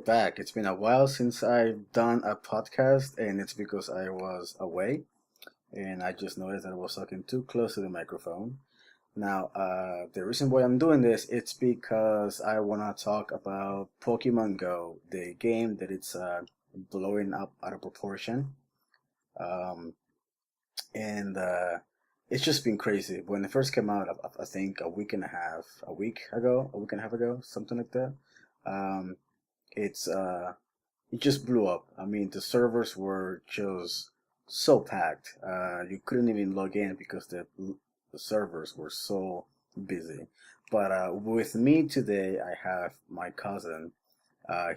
back. It's been a while since I've done a podcast, and it's because I was away, and I just noticed that I was talking too close to the microphone. Now, the reason why I'm doing this, it's because I want to talk about Pokemon Go, the game that it's blowing up out of proportion. Um, and it's just been crazy. When it first came out, I think a week and a half ago, something like that. Um, it's it just blew up. I mean, the servers were just so packed. You couldn't even log in because the servers were so busy. But with me today, I have my cousin.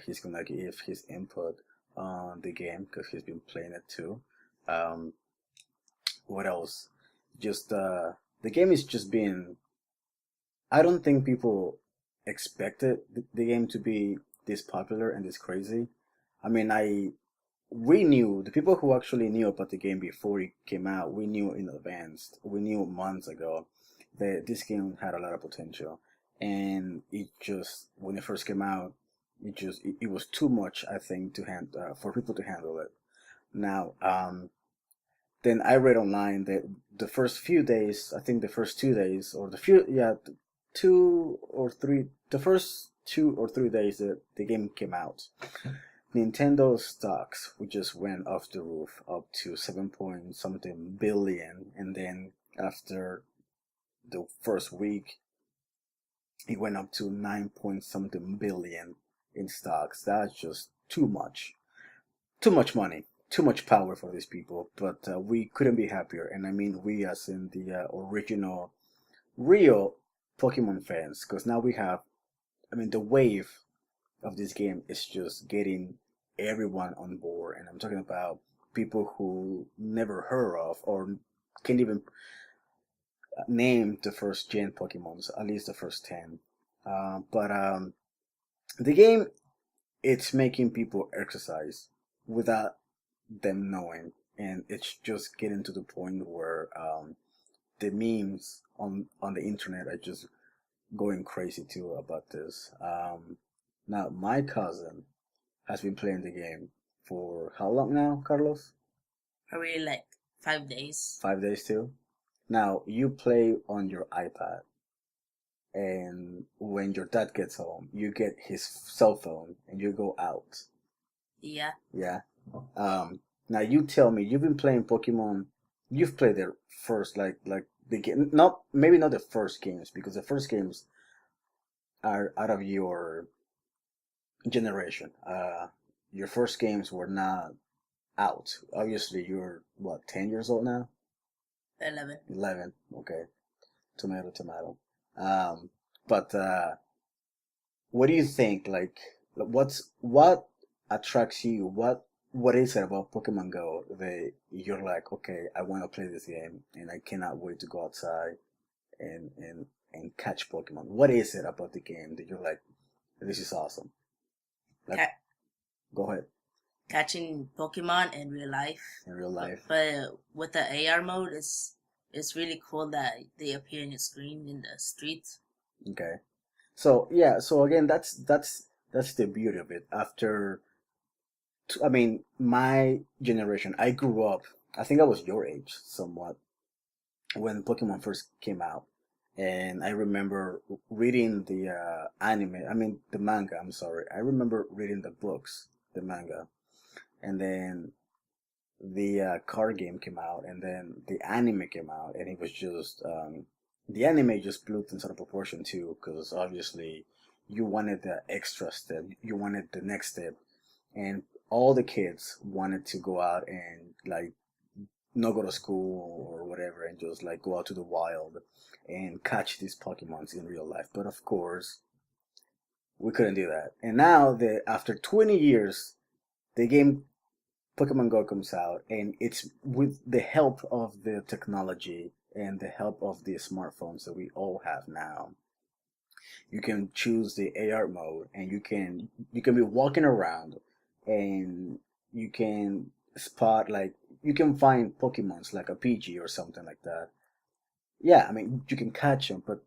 He's gonna give his input on the game because he's been playing it too. Um, what else? Just the game is just being. I don't think people expected the game to be this popular and this crazy. I mean, I we knew the people who actually knew about the game before it came out. We knew in advance. We knew months ago that this game had a lot of potential, and it just when it first came out, it was too much. I think to for people to handle it. Now, then I read online that the first few days, I think the first 2 days, or the few, yeah, 2 or 3, the first 2 or 3 days that the game came out, Nintendo stocks we just went off the roof up to 7 point something billion, and then after the first week, it went up to 9 point something billion in stocks. That's just too much money, too much power for these people. But we couldn't be happier, and I mean we as in the original, real Pokemon fans, because now we have, I mean, the wave of this game is just getting everyone on board, and I'm talking about people who never heard of or can't even name the first gen Pokemons, at least the first 10. But the game, it's making people exercise without them knowing, and it's just getting to the point where the memes on the internet are just going crazy too about this. Now my cousin has been playing the game for how long now, Carlos? Probably like 5 days. 5 days too. Now you play on your iPad, and when your dad gets home, you get his cell phone and you go out. Yeah, Yeah. Now you tell me you've been playing Pokemon. You've played the first like the game, not maybe not the first games because the first games are out of your generation. Your first games were not out. Obviously, you're what 10 years old now. 11. 11. Okay. Tomato, tomato. Um, but what do you think? Like, what attracts you? What is it about Pokemon Go that you're like, okay, I want to play this game and I cannot wait to go outside and catch Pokemon? What is it about the game that you're like, this is awesome? Like, Ca- go ahead. Catching Pokemon in real life. In real life. But with the AR mode, it's really cool that they appear in your screen in the street. Okay. So yeah. So again, that's the beauty of it. I mean, my generation, I grew up. I think I was your age, somewhat, when Pokemon first came out, and I remember reading the anime. I mean, the manga. I'm sorry. I remember reading the books, the manga, and then the card game came out, and then the anime came out, and it was just the anime just blew things out of proportion too, because obviously you wanted the extra step, you wanted the next step, and all the kids wanted to go out and like not go to school or whatever and just like go out to the wild and catch these Pokemons in real life. But of course, we couldn't do that. And now that after 20 years, the game Pokemon Go comes out, and it's with the help of the technology and the help of the smartphones that we all have now. You can choose the AR mode, and you can be walking around, and you can spot like you can find Pokemons like a PG or something like that. Yeah, I mean you can catch them, but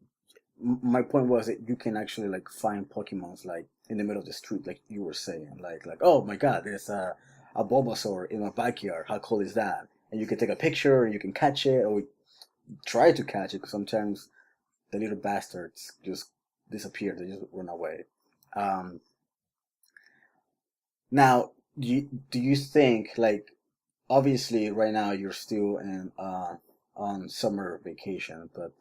my point was that you can actually like find Pokemons like in the middle of the street, like you were saying, like oh my God, there's a Bulbasaur in my backyard. How cool is that? And you can take a picture, and you can catch it, or try to catch it. Because sometimes the little bastards just disappear; they just run away. Um, Now, do you think, like, obviously right now you're still in on summer vacation, but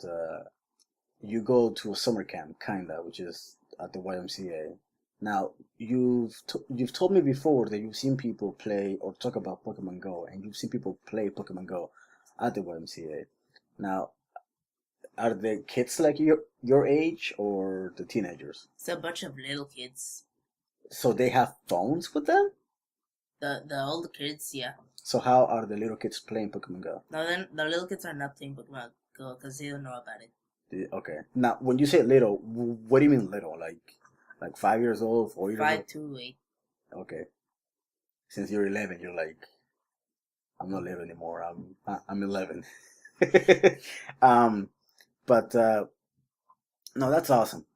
you go to a summer camp, kinda, which is at the YMCA. Now, you've told me before that you've seen people play or talk about Pokemon Go, and you've seen people play Pokemon Go at the YMCA. Now, are the kids like your age or the teenagers? It's a bunch of little kids. So they have phones with them? The older kids, yeah. So how are the little kids playing Pokemon Go? No, then the little kids are not playing Pokemon Go because they don't know about it. Okay. Now, when you say little, what do you mean little? Like 5 years old, 4 years 5 old? to 8. Okay. Since you're 11, you're like, I'm not little anymore. I'm 11. um, but no, that's awesome.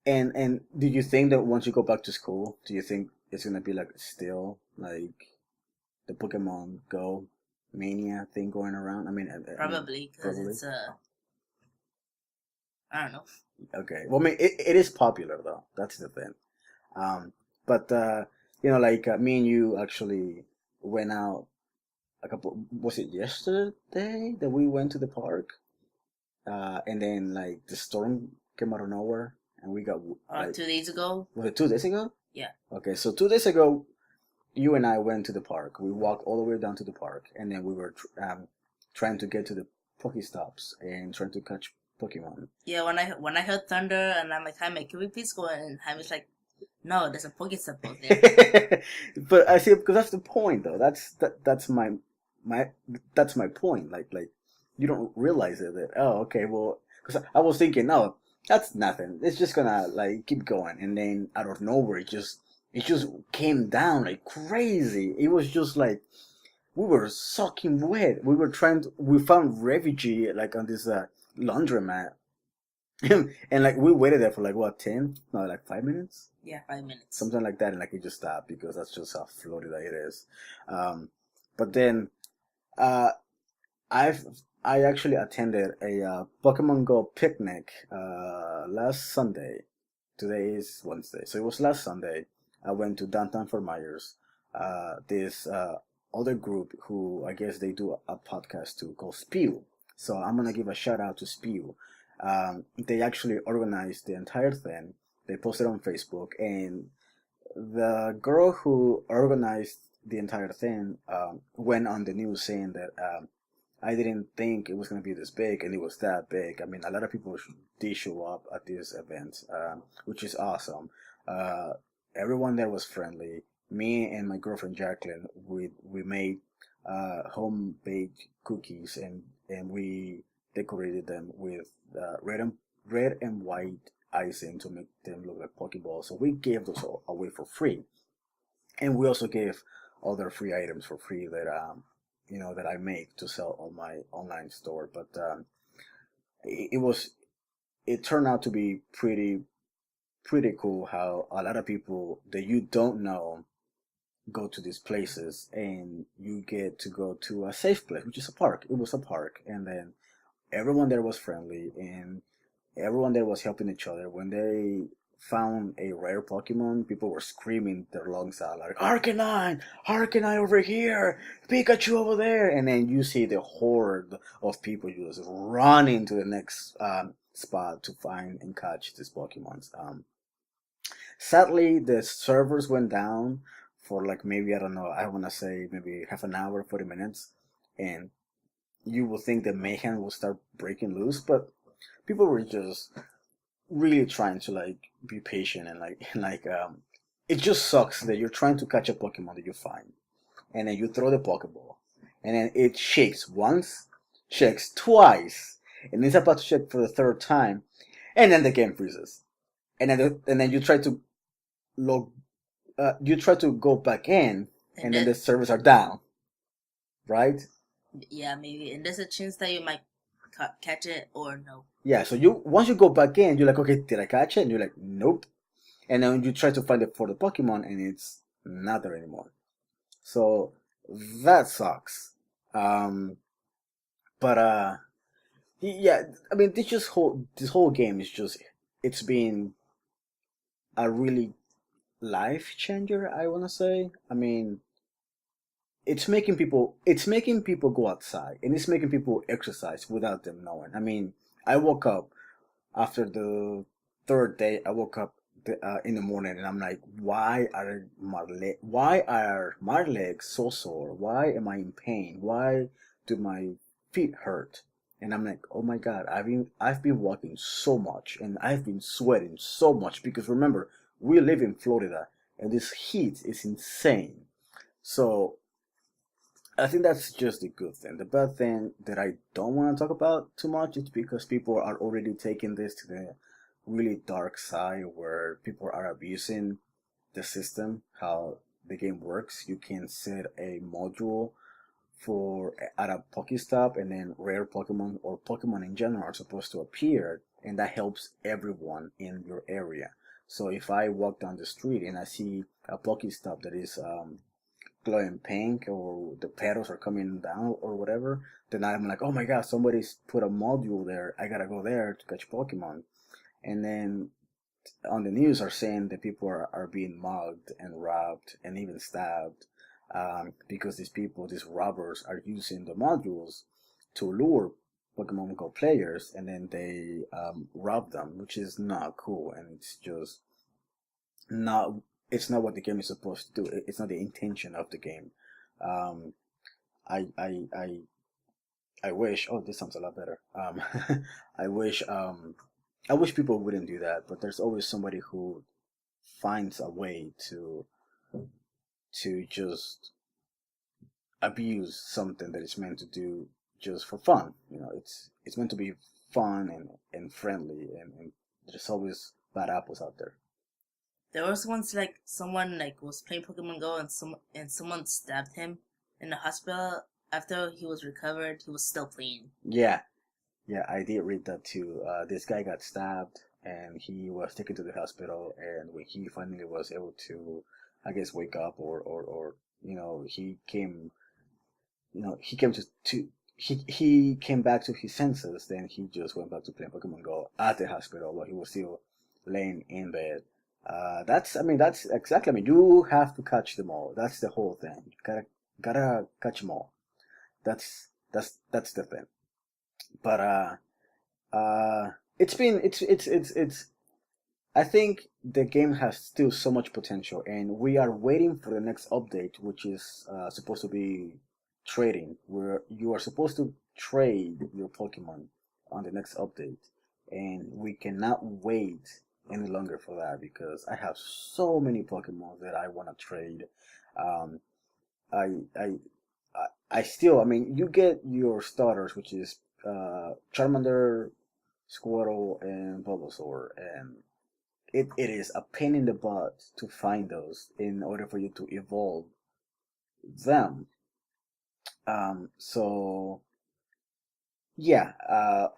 And do you think that once you go back to school, do you think it's gonna be like still like the Pokemon Go mania thing going around? I mean, Probably because probably. it's I don't know. Okay. Well, I mean, it is popular though. That's the thing. But like me and you actually went out a couple. Was it yesterday that we went to the park? And then like the storm came out of nowhere, and we got like 2 days ago. was it 2 days ago? Yeah. Okay, so 2 days ago, you and I went to the park. We walked all the way down to the park, and then we were trying to get to the Pokestops and trying to catch Pokemon. Yeah, when I heard thunder and I'm like, Jaime, can we please go in? And Jaime's like, no, there's a Pokestop out there. But I see, because that's the point, though. That's my that's my point. Like you don't realize it. That, oh, okay, well, because I was thinking, no, that's nothing. It's just gonna like keep going, and then out of nowhere, it just came down like crazy. It was just like we were soaking wet. We found refugee like on this laundromat, and like we waited there for like what 10? No, like 5 minutes. Yeah, 5 minutes. Something like that, and like it just stopped because that's just how Florida it is. But then uh, I've I actually attended a Pokemon Go picnic last Sunday. Today is Wednesday, so it was last Sunday. I went to downtown Fort Myers. This other group who I guess they do a podcast too called Spew. So I'm gonna give a shout out to Spew. They actually organized the entire thing. They posted on Facebook, and the girl who organized the entire thing went on the news saying that I didn't think it was going to be this big, and it was that big. I mean, a lot of people did show up at this event, which is awesome. Uh, Everyone there was friendly. Me and my girlfriend Jacqueline, we made home baked cookies, and we decorated them with red and white icing to make them look like Pokeballs. So we gave those away for free, and we also gave other free items for free that that I make to sell on my online store. But it was it turned out to be pretty cool how a lot of people that you don't know go to these places, and you get to go to a safe place, which is a park. It was a park, and then everyone there was friendly, and everyone there was helping each other. When they found a rare Pokemon, people were screaming their lungs out, like Arcanine, Arcanine over here, Pikachu over there, and then you see the horde of people just running to the next spot to find and catch these Pokemons. Sadly, the servers went down for like maybe I don't know. I want to say maybe half an hour, 40 minutes, and you would think the mayhem will start breaking loose, but people were just really trying to like be patient and like it just sucks that you're trying to catch a Pokemon that you find, and then you throw the Pokeball, and then it shakes once, shakes twice, and it's about to shake for the third time, and then the game freezes, and then log you try to go back in, and then the servers are down, right? Yeah, maybe, and there's a chance that you might catch it or no. Yeah, so you once you go back in, you're like, okay, did I catch it? And you're like, nope. And then you try to find it for the Pokemon, and it's not there anymore. So that sucks. Um, but yeah, I mean, this whole game is just it's been a really life changer. I wanna say. I mean, it's making people go outside, and it's making people exercise without them knowing. I mean, I woke up after the third day. I woke up in the morning, and I'm like, why are my legs so sore? Why am I in pain? Why do my feet hurt? And I'm like, oh my god, I've been walking so much, and I've been sweating so much because remember, we live in Florida, and this heat is insane. So I think that's just the good thing. The bad thing that I don't want to talk about too much is because people are already taking this to the really dark side where people are abusing the system, how the game works. You can set a module for at a Pokestop, and then rare Pokemon or Pokemon in general are supposed to appear, and that helps everyone in your area. So if I walk down the street and I see a Pokestop that is glowing pink, or the petals are coming down or whatever, then I'm like, oh my god, somebody's put a module there. I gotta go there to catch Pokemon. And then on the news are saying that people are being mugged and robbed and even stabbed, because these robbers are using the modules to lure Pokemon Go players, and then they rob them, which is not cool, and not it's not what the game is supposed to do. It's not the intention of the game. Um, I I I I wish. Oh, this sounds a lot better. I wish I wish people wouldn't do that, but there's always somebody who finds a way to just abuse something that it's meant to do just for fun. It's meant to be fun and friendly, and there's always bad apples out there. There was once like someone like was playing Pokemon Go and someone stabbed him in the hospital. After he was recovered, he was still playing. Yeah, yeah, I did read that too. This guy got stabbed, and he was taken to the hospital. And when he finally was able to, I guess, wake up, or he came to he came back to his senses. Then he just went back to playing Pokemon Go at the hospital while he was still laying in bed. That's exactly. I mean, you have to catch them all. That's the whole thing. You gotta catch them all. That's the thing. But it's been it's I think the game has still so much potential, and we are waiting for the next update, which is supposed to be trading, where you are supposed to trade your Pokemon on the next update, and we cannot wait any longer for that because I have so many Pokemon that I want to trade. Um, I I I still, I mean, you get your starters, which is Charmander, Squirtle, and Bulbasaur, and it is a pain in the butt to find those in order for you to evolve them. So yeah,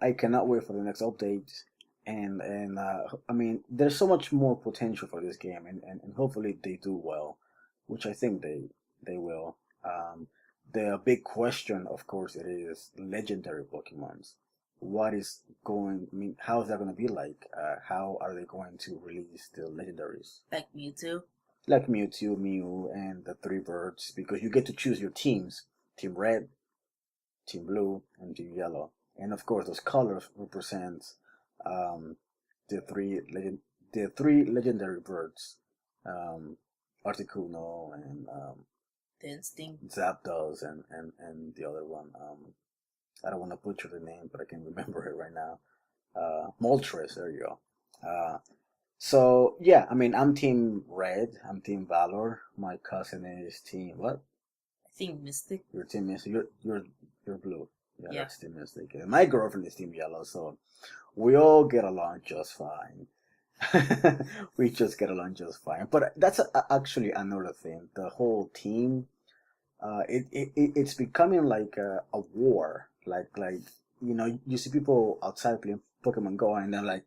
I cannot wait for the next update, and I mean, there's so much more potential for this game, and hopefully they do well, which I think they will. The big question, of course, it is legendary Pokemons. What is going? I mean, how is that going to be like? How are they going to release the legendaries? Like Mewtwo. Like Mewtwo, Mew, and the three birds, because you get to choose your teams: Team Red, Team Blue, and Team Yellow. And of course, those colors represent um, the three legendary birds, um, Articuno, and The Instinct. Zapdos, and the other one. I don't want to butcher the name, but I can remember it right now. Moltres, there you go. So yeah, I mean, I'm Team Red. I'm Team Valor. My cousin is Team what? I think Mystic. You're Team Mystic. You're blue. Yeah, Yeah. that's Team Mystic. And my girlfriend is Team Yellow, so we all get along just fine. We just get along just fine. But that's actually another thing. The whole team, it's becoming like a war. Like you see people outside playing Pokemon Go, and they're like,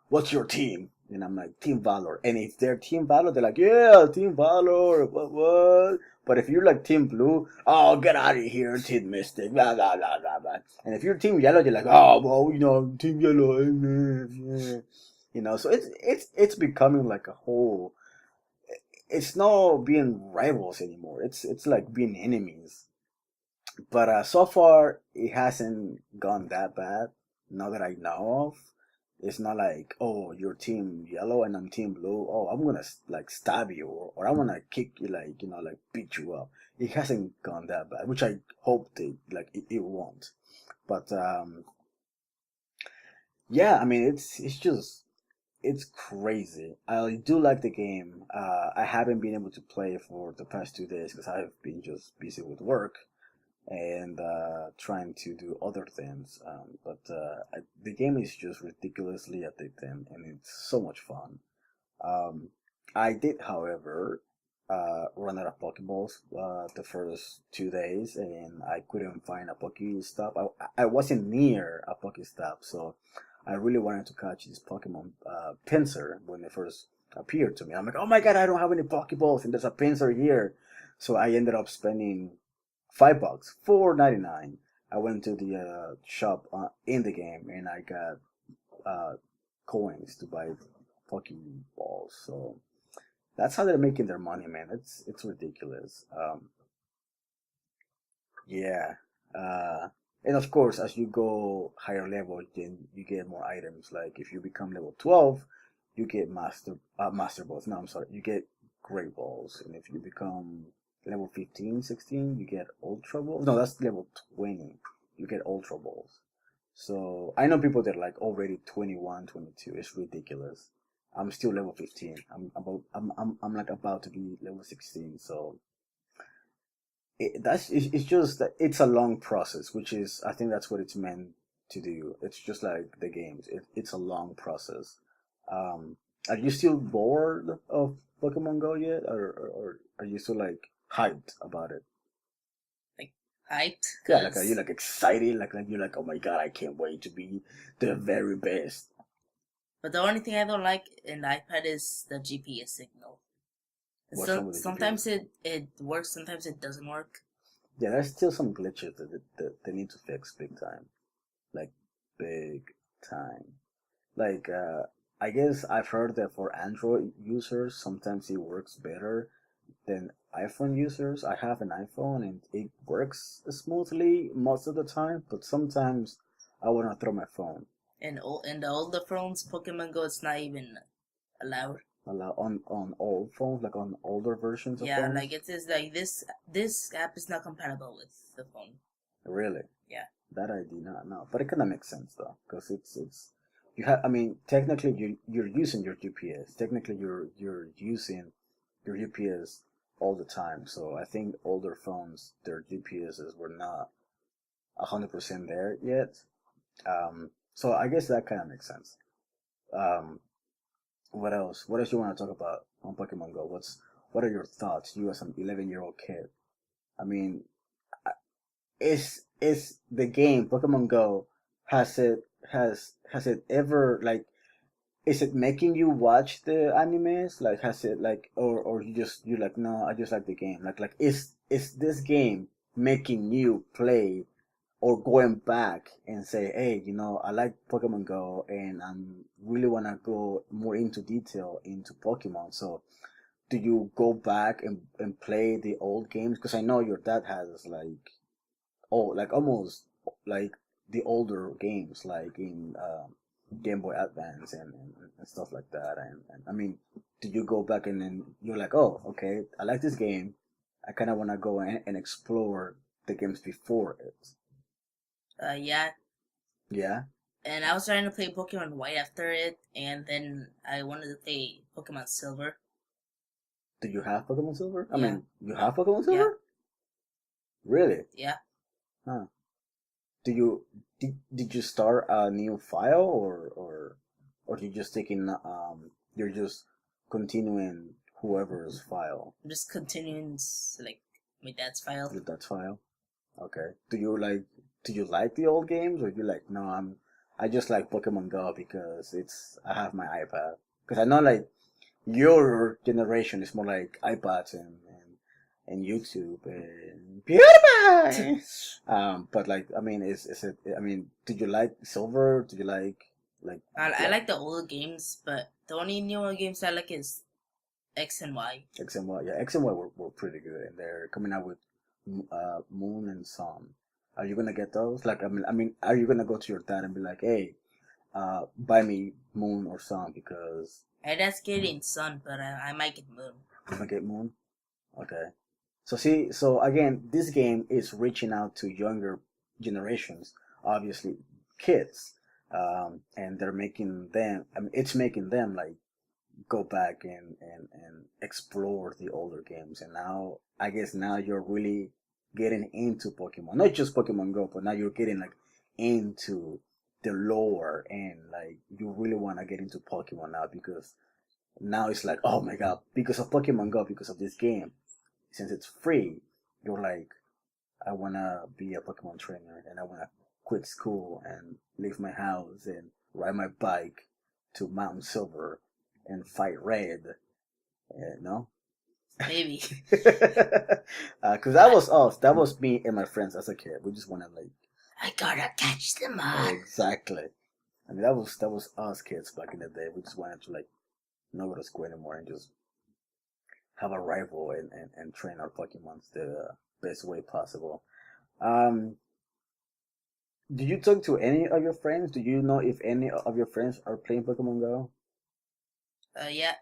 "What's your team?" And I'm like, "Team Valor." And if they're Team Valor, they're like, "Yeah, Team Valor." What? But if you're like Team Blue, oh, get out of here, Team Mystic, blah blah blah blah blah. And if you're Team Yellow, you're like, "Oh, well, Team Yellow." Yeah. So it's becoming like a whole. It's not being rivals anymore. It's like being enemies. But so far, it hasn't gone that bad. Not that I know of. It's not like, oh, you're team yellow and I'm team blue. Oh, I'm gonna like stab you, or I'm gonna kick you, like like beat you up. It hasn't gone that bad, which I hope it won't. But yeah, I mean, it's crazy. I do like the game. I haven't been able to play for the past 2 days because I've been just busy with work and trying to do other things. But the game is just ridiculously addicting, and it's so much fun. Um, I did, however, run out of Pokeballs the first 2 days, and I couldn't find a Pokestop. I wasn't near a Pokestop, so I really wanted to catch this Pokemon Pinsir when it first appeared to me. I'm like, oh my god, I don't have any Pokeballs, and there's a Pinsir here. So I ended up spending $5, 4.99. I went to the shop in the game, and I got uh, coins to buy Pokeballs. So that's how they're making their money, man. It's ridiculous. Yeah. Uh, and of course, as you go higher level, then you get more items. Like if you become level 12, you get master balls. No, I'm sorry, you get great balls. And if you become level 15, 16, you get ultra balls. No, that's level 20. You get ultra balls. So I know people that are like already 21, 22. It's ridiculous. I'm still level 15. I'm like about to be level 16. So it's just that it's a long process, which is, I think that's what it's meant to do. It's just like the games. It's a long process. Are you still bored of Pokemon Go yet, or are you still like hyped about it? Like hyped, Yeah, like are you cause like excited? Like you're like, oh my god, I can't wait to be the very best. but the only thing I don't like in the iPad is the GPS signal. What's wrong with the Sometimes GPS? it works, sometimes it doesn't work. Yeah, there's still some glitches that they need to fix big time, like big time. Like, I guess I've heard that for Android users, sometimes it works better than iPhone users. I have an iPhone and it works smoothly most of the time, but sometimes I want to throw my phone. And in the older phones, Pokemon Go, it's not even allowed. Allow on old phones, like on older versions of Yeah, like phones. it says like this app is not compatible with the phone. Really, Yeah. that I did not know, but it kind of makes sense though, because it's you have. I mean, technically you're using your GPS. Technically, you're using your GPS all the time. So I think older phones, their GPSs were not 100% there yet. So I guess that kind of makes sense. Um, what else? What else you want to talk about on Pokemon Go? What are your thoughts? You as an 11-year-old kid. I mean, is the game Pokemon Go has it ever like is it making you watch the animes? Like has it like or you're like, no, I just like the game. Like is this game making you play or going back and say, hey, I like Pokemon Go and I'm really wanna go more into detail into Pokemon. So do you go back and play the old games? Because I know your dad has like like almost like the older games like in Game Boy Advance and stuff like that. And I mean, did you go back and then you're like, oh, okay, I like this game. I kind of want to go and explore the games before it. Yeah. Yeah. And I was trying to play Pokemon White after it, and then I wanted to play Pokemon Silver. Do you have Pokemon Silver? I Yeah. mean, you have Pokemon Yeah. Silver? Really? Yeah. Huh. Did you start a new file or you just taking you're just continuing whoever's file I'm just continuing like my dad's file. with that file? Okay. Do you like do you like the old games, or do you like no? I just like Pokemon Go because I have my iPad. Because I know like your generation is more like iPads and YouTube and PewDiePie. But like I mean, is it? I mean, did you like Silver? Did you like I like the old games, but the only newer games I like is X and Y. X and Y? Yeah, X and Y were pretty good, and they're coming out with Moon and Sun. Are you gonna get those? Like, I mean, are you gonna go to your dad and be like, hey, buy me Moon or Sun because I just getting Sun, but I might get Moon. you gonna get Moon? Okay. So see, so again, this game is reaching out to younger generations, obviously kids, and they're making them. I mean, it's making them like go back and explore the older games. And now, I guess now you're really getting into Pokemon, not just Pokemon Go, but now you're getting like into the lore and like you really want to get into Pokemon now because now it's like, oh my god, because of Pokemon Go, because of this game since it's free, you're like, I wanna be a Pokemon trainer and I wanna quit school and leave my house and ride my bike to Mountain Silver and fight Red. No? Maybe. Because that was us. That was me and my friends as a kid. We just wanna like. I gotta catch them all. Exactly. I mean that was us kids back in the day. We just wanted to like not go to school anymore and just have a rival and train our Pokemons the best way possible. Um, do you talk to any of your friends? Do you know if any of your friends are playing Pokemon Go? Yeah.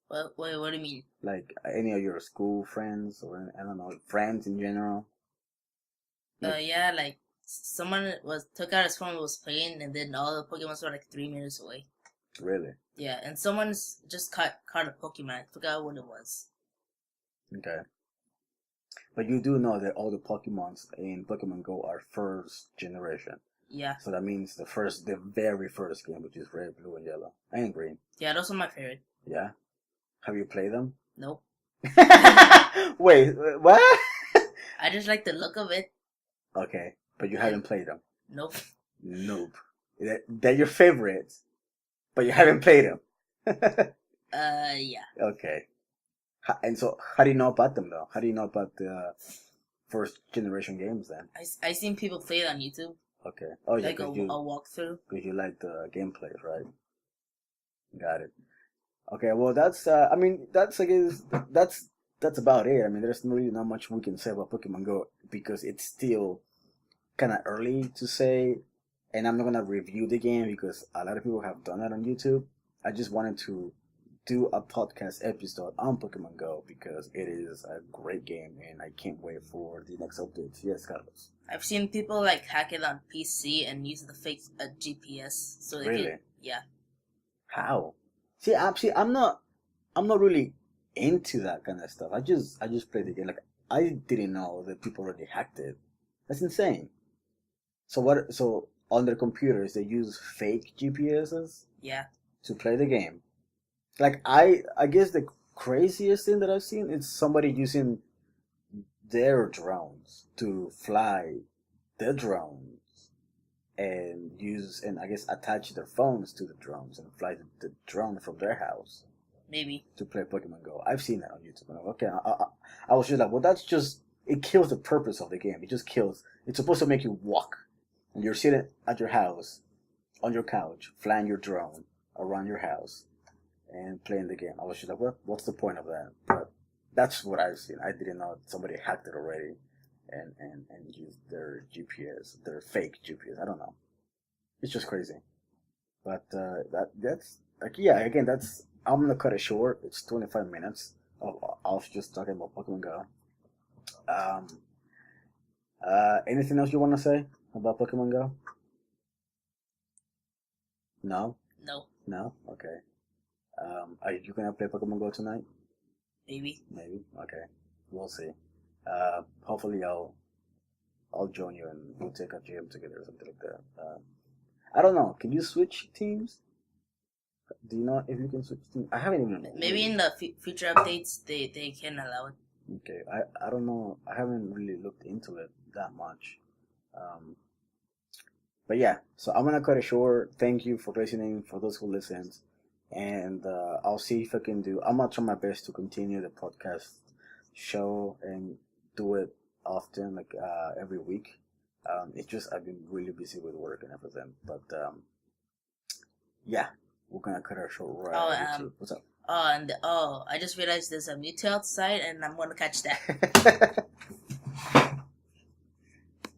What do you mean? Like any of your school friends or I don't know, friends in general? Yeah, like someone took out his phone and was playing, and then all the Pokemons were like 3 minutes away. Really? Yeah, and someone's just caught a Pokemon. I forgot what it was. Okay. But you do know that all the Pokemons in Pokemon Go are first generation. Yeah. So that means the very first game, which is red, blue, and yellow, and green. Yeah, those are my favorite. Yeah. Have you played them? Nope. Wait, what? I just like the look of it. Okay, but you haven't played them. Nope. Nope. They're your favorites, but you haven't played them. Yeah. Okay. And so, how do you know about them though? How do you know about the first generation games then? I seen people play it on YouTube. Okay. Oh yeah, like a walkthrough. Because you like the gameplays, right? Got it. Okay. Well, that's. I mean, that's I guess that's about it. I mean, there's really not much we can say about Pokemon Go because it's still kind of early to say, and I'm not gonna review the game because a lot of people have done that on YouTube. I just wanted to do a podcast episode on Pokemon Go because it is a great game and I can't wait for the next updates. Yes, Carlos. I've seen people like hack it on PC and use the fake GPS so they Really? can. Yeah. How? I'm not really into that kind of stuff. I just play the game. Like I didn't know that people already hacked it. That's insane. So on their computers they use fake GPSs Yeah. to play the game. Like I guess the craziest thing that I've seen is somebody using their drones to fly the drones and I guess attach their phones to the drones and fly the drone from their house Maybe. to play Pokemon Go. I've seen that on YouTube. And I'm like, okay, I was just like, well, that's just it kills the purpose of the game. It just kills. It's supposed to make you walk, and you're sitting at your house on your couch, flying your drone around your house and playing the game. I was just like, well, what's the point of that? But that's what I've seen. I didn't know somebody hacked it already and used their GPS, their fake GPS. I don't know. It's just crazy. But that's like yeah. Again, that's I'm gonna cut it short. It's 25 minutes of just talking about Pokemon Go. Um. Anything else you want to say about Pokemon Go? No. No. No. Okay. Are you gonna play Pokemon Go tonight? Maybe. Maybe. Okay. We'll see. Hopefully I'll join you and we'll take a gym together or something like that. I don't know. Can you switch teams? Do you know if you can switch teams? I haven't even. Maybe in the future updates they can allow it. Okay. I don't know. I haven't really looked into it that much. Um, But yeah, so I'm gonna cut it short. Thank you for listening. For those who listens, and I'll see if I can do. I'm gonna try my best to continue the podcast show and do it often, like every week. It's just I've been really busy with work and everything. But yeah, we're gonna cut our show Oh, right here too. What's up? I just realized there's a Mewtwo outside, and I'm gonna catch that.